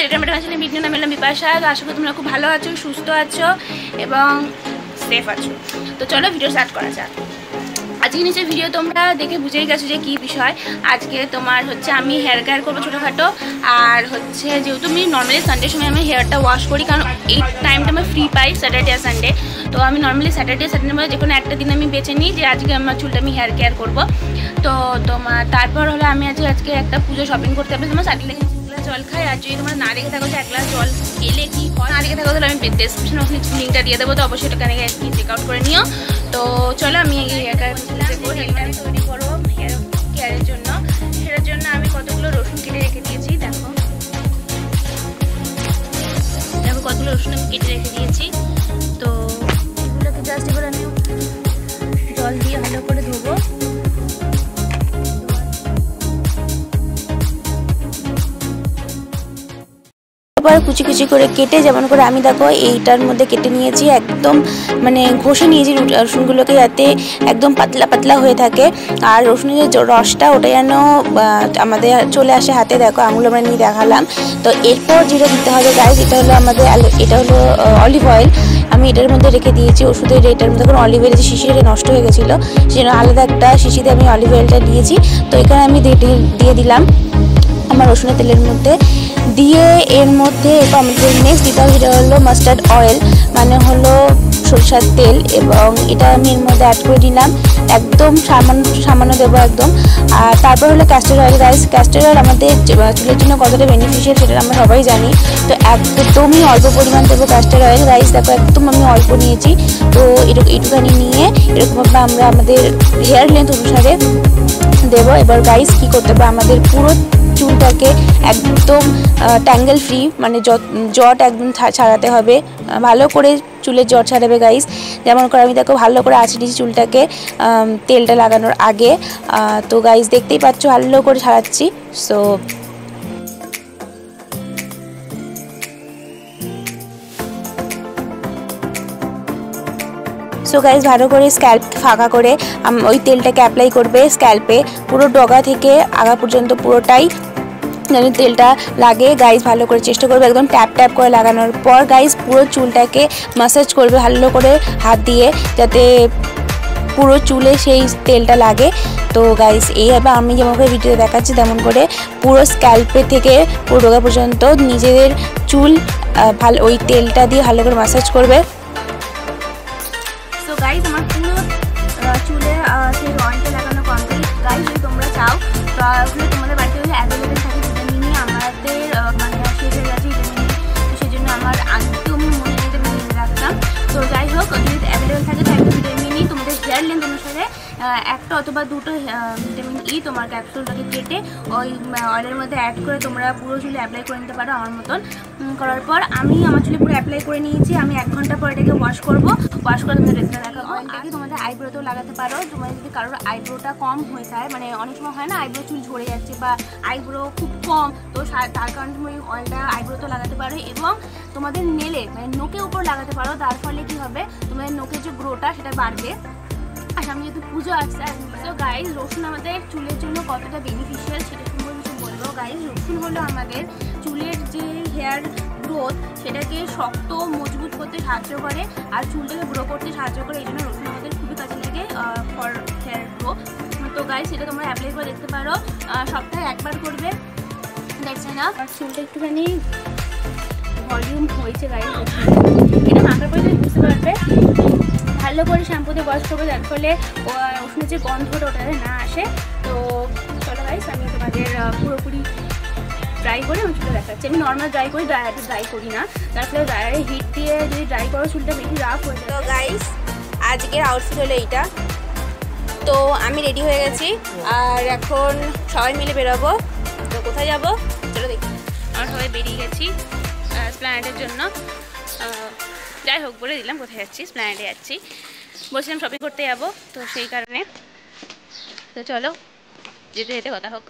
রিটার্মেন্ট চ্যানেলে ভিডিও নাম এলাম বিপাশা। তো আশা করি তোমরা খুব ভালো আছো, সুস্থ আছো এবং সেফ আছো। তো চলো ভিডিও স্টার্ট করা যাক। আজকে নিচে ভিডিও তোমরা দেখে বুঝেই গেছো যে কী বিষয়। আজকে তোমার হচ্ছে আমি হেয়ার কেয়ার করবো ছোটোখাটো। আর হচ্ছে যেহেতু আমি নর্মালি সানডের সময় আমি হেয়ারটা ওয়াশ করি, কারণ এই টাইমটা আমি ফ্রি পাই স্যাটারডে আর সানডে। তো আমি নর্মালি স্যাটারডে সানডের মধ্যে যে কোনো একটা দিন আমি বেছে নিই যে আজকে আমার চুলটা আমি হেয়ার কেয়ার করবো। তো তোমার তারপর হলো আমি আজকে একটা পুজো শপিং করতে হবে। তোমার সাথে লেগে জল খাই, আর যদি তোমরা না দেখে থাকো যে এক গ্লাস জল খেলে কি হয়, না দেখে থাকো তাহলে আমি ডেসক্রিপশনে ওখানে লিঙ্কটা দিয়ে দেবো। তো অবশ্যই ওখানে চেক আউট করে নিও। তো চলো আমি হেয়ার কেয়ার তৈরি করবো হেয়ার কেয়ারের জন্য। সেটার জন্য আমি কতগুলো রসুন কেটে রেখে দিয়েছি। দেখো কতগুলো রসুন আমি কেটে রেখে দিয়েছি। তো এগুলোকে জাস্ট এবার আমি জল দিয়ে ভালো করে ধোবো। তারপর কুচি কুচি করে কেটে যেমন করে আমি দেখো এইটার মধ্যে কেটে নিয়েছি, একদম মানে ঘষে নিয়েছি রসুনগুলোকে যাতে একদম পাতলা পাতলা হয়ে থাকে। আর রসুনের যে রসটা ওটা যেন আমাদের চলে আসে হাতে। দেখো আঙুল আমরা নিয়ে দেখালাম। তো এরপর যেটা দিতে হবে গাইস, এটা হলো আমাদের অলিভ অয়েল। আমি এটার মধ্যে রেখে দিয়েছি ওষুধের। এটার মধ্যে কোনো অলিভ অয়েল যে শিশিটা নষ্ট হয়ে গেছিলো, সেজন্য আলাদা একটা শিশিতে আমি অলিভ অয়েলটা দিয়েছি। তো এখানে আমি দিয়ে দিলাম আমার রসুনের তেলের মধ্যে দিয়ে। এর মধ্যে আমাদের নেক্সট দিতে হবে, সেটা হলো মাস্টার্ড অয়েল, মানে হলো সরষের তেল। এবং এটা আমি এর মধ্যে অ্যাড করে দিলাম, একদম সামান্য দেবো একদম। আর তারপর হলো castor oil. Guys castor oil আমাদের চুলের জন্য কতটা বেনিফিশিয়াল সেটা আমরা সবাই জানি। তো একদমই অল্প পরিমাণ দেবো ক্যাস্টর অয়েল। গাইস দেখো একদম আমি অল্প নিয়েছি। তো এইটুখানি নিয়ে এরকমভাবে আমরা আমাদের হেয়ার লেন্থ অনুসারে দেবো। এবার গাইস কি করতে হবে, আমাদের পুরো চুলটাকে একদম ট্যাঙ্গেল ফ্রি, মানে জট একদম ছাড়াতে হবে। ভালো করে চুলের জট ছাড়াবে গাইস। যেমন করে আমি দেখো ভালো করে আঁচড়ে দিয়েছি চুলটাকে তেলটা লাগানোর আগে। তো গাইস দেখতেই পাচ্ছ ভালো করে ছাড়াচ্ছি। সো গাইস ভালো করে স্ক্যাল্প ফাঁকা করে ওই তেলটাকে অ্যাপ্লাই করবে স্ক্যাল্পে, পুরো ডগা থেকে আগা পর্যন্ত পুরোটাই যেন তেলটা লাগে। গাইস ভালো করে চেষ্টা করবে একদম ট্যাপ ট্যাপ করে লাগানোর পর গাইস পুরো চুলটাকে ম্যাসাজ করবে ভালো করে হাত দিয়ে, যাতে পুরো চুলে সেই তেলটা লাগে। তো গাইস এইভাবে আমি যেমন করে ভিডিওতে দেখাচ্ছি তেমন করে পুরো স্ক্যাল্পে থেকে পুরো ডগা পর্যন্ত নিজেদের চুল ভালো ওই তেলটা দিয়ে ভালো করে ম্যাসাজ করবে। সো গাইস আমার পুরো চুলে সেই অয়েলটা লাগানো কমপ্লিট। গাইস যদি তোমরা চাও তাহলে তোমাদের বাড়িতে যদি অ্যাভেলেবেল থাকে ভিটামিনই আমাদের মানে শেষ হয়ে গেছে ভিটামিন, তো সেই জন্য আমার একদম মনে নিতে আমি নিয়ে রাখতাম। তো যাই হোক যদি অ্যাভেলেবেল থাকে তো একটা ভিটামিনই তোমাদের হেয়ার লেন্থ অনুসারে একটা অথবা দুটো ভিটামিন ই তোমার ক্যাপসুলটাকে কেটে ওই অয়েলের মধ্যে অ্যাড করে তোমরা পুরো চুলে অ্যাপ্লাই করে নিতে পারো আমার মতন। করার পর আমি আমার চুলে পুরো অ্যাপ্লাই করে নিয়েছি। আমি 1 ঘন্টা পর এটাকে ওয়াশ করবো। ওয়াশ করে তোমাদের রেস্টটা দেখাবো। অয়েলটাকে তোমাদের আইব্রোতেও লাগাতে পারো। তোমাদের যদি কারোর আইব্রোটা কম হয়ে যায়, মানে অনেক সময় হয় না আইব্রো চুল ঝরে যাচ্ছে বা আইব্রো খুব কম, তো তার কারণে তুমি অয়েলটা আইব্রোতেও লাগাতে পারো এবং তোমাদের নেলে মানে নোকের উপর লাগাতে পারো। তার ফলে কি হবে, তোমাদের নোকের যে গ্রোটা সেটা বাড়বে। আর সামনে যেহেতু পুজো আসছে, তো গাইস রসুন আমাদের চুলের জন্য কতটা বেনিফিশিয়াল সেটা সম্পর্কে কিছু বলবো। গাইস রসুন হলো আমাদের চুলের যে হেয়ার গ্রোথ সেটাকে শক্ত মজবুত করতে সাহায্য করে আর চুলটাকে গ্রো করতে সাহায্য করে। এই জন্য রসুন আমাদের খুবই কাজে লাগে ফর হেয়ার গ্রো। তো গাইস সেটা তোমরা অ্যাপ্লাই করে দেখতে পারো, সপ্তাহে একবার করবে, দ্যাটস এনাফ। আর চুলটা একটুখানি ভলিউম হয়েছে গাইস, এটা মাখার পরে তুমি বুঝতে পারবে। ভালো করে শ্যাম্পুতে ওয়াশ করবে, যার ফলে রসুনের যে গন্ধটা ওটাতে না আসে। তো চলো গাইস আমি তোমাদের পুরোপুরি ড্রাই করে আমি চুলটা দেখাচ্ছি। আমি নর্মাল ড্রাই করি, ড্রায়ারে ড্রাই করি না, তার ফলে ড্রায়ারে হিট দিয়ে যদি ড্রাই করো চুলটা বেশি রাফ হয়ে যায়। তো গাইস আজকের আউটফিট হলো এইটা। তো আমি রেডি হয়ে গেছি আর এখন সবাই মিলে বেরোবো। তো কোথায় যাবো চলো দেখি। আমরা সবাই বেরিয়ে গেছি স্প্ল্যানেডের জন্য। যাই হোক বলে দিলাম কোথায় যাচ্ছি, স্প্ল্যানেডে যাচ্ছি। বলছিলাম শপিং করতে যাবো, তো সেই কারণে। তো চলো যেতে যেতে কথা হোক।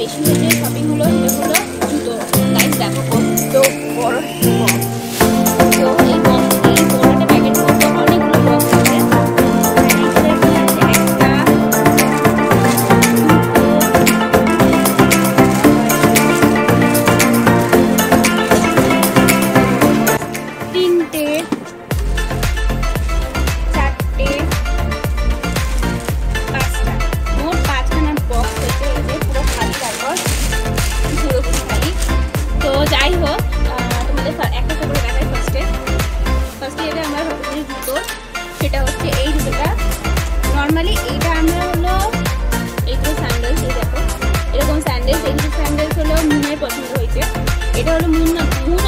বেশি হয়েছে শপিং হলো সেটা হলো জুতো। গাইস দেখো কত বড় বক্স। তো এই বড়টা প্যাকেটের মধ্যে অনেকগুলো বক্স আছে। যাই হোক তোমাদের একটা করে দেখাই ফার্স্টে যেটা আমরা জুতো, সেটা হচ্ছে এই জুতোটা। নর্মালি এইটা আমরা হলো এইগুলো স্যান্ডেলস, এই দেখো এরকম স্যান্ডেলস, এই দুটো স্যান্ডেলস হলো মুনের পছন্দ হয়েছে। এটা হলো মুন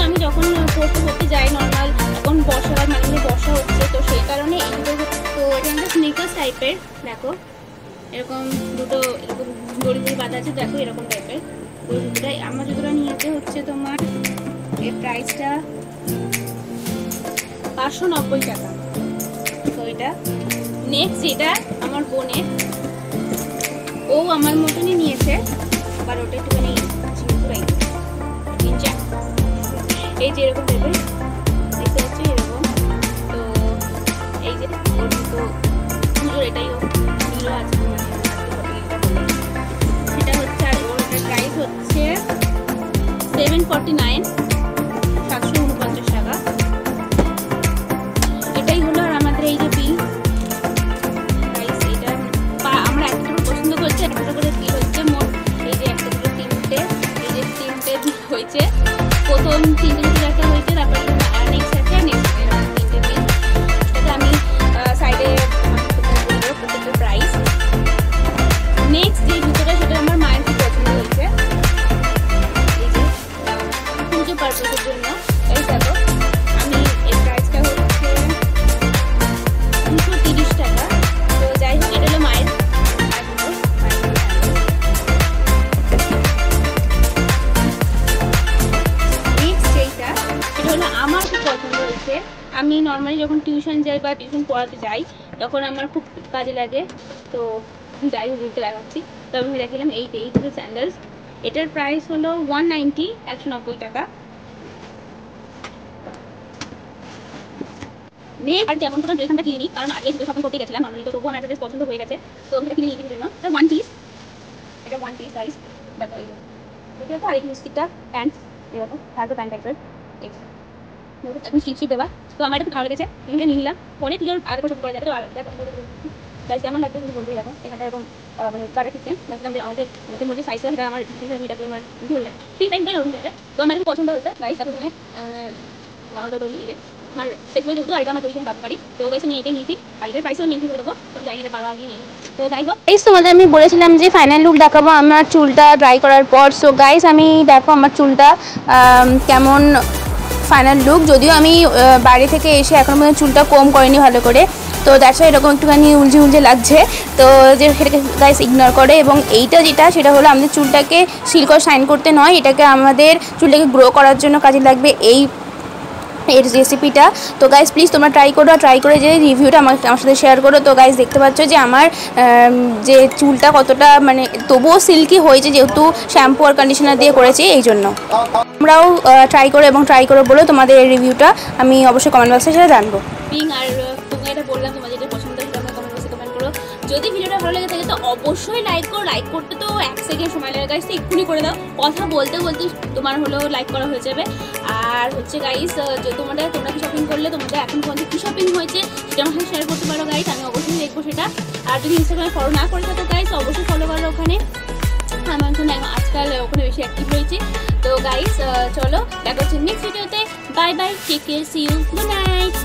আমি যখন পড়তে যাই নর্মাল, এখন বর্ষাকাল মানে বর্ষা হচ্ছে, তো সেই কারণে এই দুটো। তো এটা আমাদের স্নিকার্স টাইপের, দেখো এরকম দুটো এরকম দড়ি দিয়ে বাঁধা আছে, দেখো এরকম টাইপের। ওই জুতোটাই আমার জুতোটা নিয়েছে হচ্ছে তোমার এর প্রাইসটা 590 টাকা। তো এটা নেক্সট যেটা আমার বোনের, ও আমার মতনই নিয়েছে, আবার ওটা একটুখানি এই যে এরকম টাইপের দেখতে হচ্ছে এরকম। তো এই যে ওর জুতো পুজোর এটাই নিল আছে, সেটা হচ্ছে। আর ওর প্রাইস হচ্ছে 749 749 টাকা। এটাই হলো। আর আমাদের এই যে বিল প্রাইস, এটা আমরা একটা পছন্দ করছি, একটা করে বিল হচ্ছে মোট এই যে একটা দুটো তিনটে, এই যে তিনটে বিল হয়েছে। প্রথম তিনটে বিল একটা হয়েছে, তারপরে নেক্সট আছে, নেক্সট তিনটে বিল। সেটা আমি সাইডে প্রত্যেকটা প্রাইস। নেক্সট যে জুতোটা সেটা আমার মায়ের খুব পছন্দ হয়েছে, এই যে পুজো পারপাসের জন্য। এই দেখো আমি এর প্রাইসটা হচ্ছে 230 টাকা। তো যাই হোক এটা হলো মায়ের। নেক্সট যেটা সেটা হলো আমার খুব পছন্দ হয়েছে। আমি নর্মালি যখন টিউশন যাই বা টিউশন পড়াতে যাই তখন আমার খুব কাজে লাগে। তো যাই হোক দিতে লাগাচ্ছি। তো আমি দেখিলাম এই দুটো স্যান্ডেলস, এটার প্রাইস হলো 190 190 টাকা। আর যেমন কোনো ড্রেস আমরা কিনি, কারণ আগে দুটো শপিং করতে গেছিলাম আমি, তো তবুও আমার একটা ড্রেস পছন্দ হয়ে গেছে, তো আমি কিনে নিয়ে জন্য এটা ওয়ান পিস। এটা ওয়ান পিস গাইস, দেখো এটা তো আরেক মিস্টিকটা প্যান্ট, এরকম থাকবে প্যান্ট টাইপের, এখন শিপ দেওয়া। তো আমার এটা খুব ভালো লেগেছে, আমি নিয়ে নিলাম। ফোনে তুই আরেকবার শুট করা যাবে। তো গাইস কেমন লাগবে তুমি বলতেই দেখো এখানটা এরকম মানে কাটার সিস্টেম। দেখলাম যে আমাদের মধ্যে সাইজটা সেটা আমার মিটাতে আমার ভুললে ঠিক টাইম তাই ওরকম তো আমার খুব পছন্দ হয়েছে। গাইস তারপর তুমি আমাদের আমার সেগুলো যেহেতু আগে আমার তৈরি ভাবতে পারি, তো গাইস আমি এটাই নিয়েছি। আর এটার প্রাইসও মেনটেন করে দেবো, তো জানি এটা বাবা আগে নিই। তো যাই হোক গাইস তোমাদের আমি বলেছিলাম যে ফাইনাল লুক দেখাবো আমার চুলটা ড্রাই করার পর। সো গাইস আমি দেখো আমার চুলটা কেমন ফাইনাল লুক। যদিও আমি বাড়ি থেকে এসে এখন পর্যন্ত চুলটা কম করিনি ভালো করে, তো দ্যাটস ওয়াই এরকম একটুখানি উলঝে লাগছে। তো যে সেটাকে গাইস ইগনোর করে। এবং এইটা যেটা সেটা হলো আমাদের চুলটাকে সিল্ক শাইন করতে নয়, এটাকে আমাদের চুলটাকে গ্রো করার জন্য কাজে লাগবে এই রেসিপিটা। তো গাইস প্লিজ তোমরা ট্রাই করে যে রিভিউটা আমার সাথে শেয়ার করো। তো গাইস দেখতে পাচ্ছ যে আমার যে চুলটা কতটা মানে তবুও সিল্কি হয়েছে, যেহেতু শ্যাম্পু আর কন্ডিশনার দিয়ে করেছি, এই জন্য তোমরাও ট্রাই করো বলো তোমাদের এই রিভিউটা আমি অবশ্যই কমেন্ট বক্সে সেটা জানবো। আর তুমি এটা বললাম তোমার যেটা পছন্দ সেটা তোমরা কমেন্ট বক্সে কমেন্ট করো। যদি ভিডিওটা ভালো লেগে থাকে তো অবশ্যই লাইক করো। লাইক করতে তো 1 সেকেন্ড সময় লাগে গাইস, এক্ষুনি করে দাও। কথা বলতে তোমার হলো লাইক করা হয়ে যাবে। আর হচ্ছে গাইস তোমরা কি শপিং করলে তোমাদের এখন পর্যন্ত কি শপিং হয়েছে সেটা আমার সাথে শেয়ার করতে পারো গাইস, আমি অবশ্যই দেখবো সেটা। আর যদি ইনস্টাগ্রামে ফলো না করে থাকো গাইস অবশ্যই ফলো করো ওখানে, আমার জন্য আজকাল ওখানে বেশি অ্যাক্টিভ রয়েছে। তো গাইস চলো দেখা হচ্ছে নেক্সট ভিডিওতে। Bye bye, take care, see you, good night.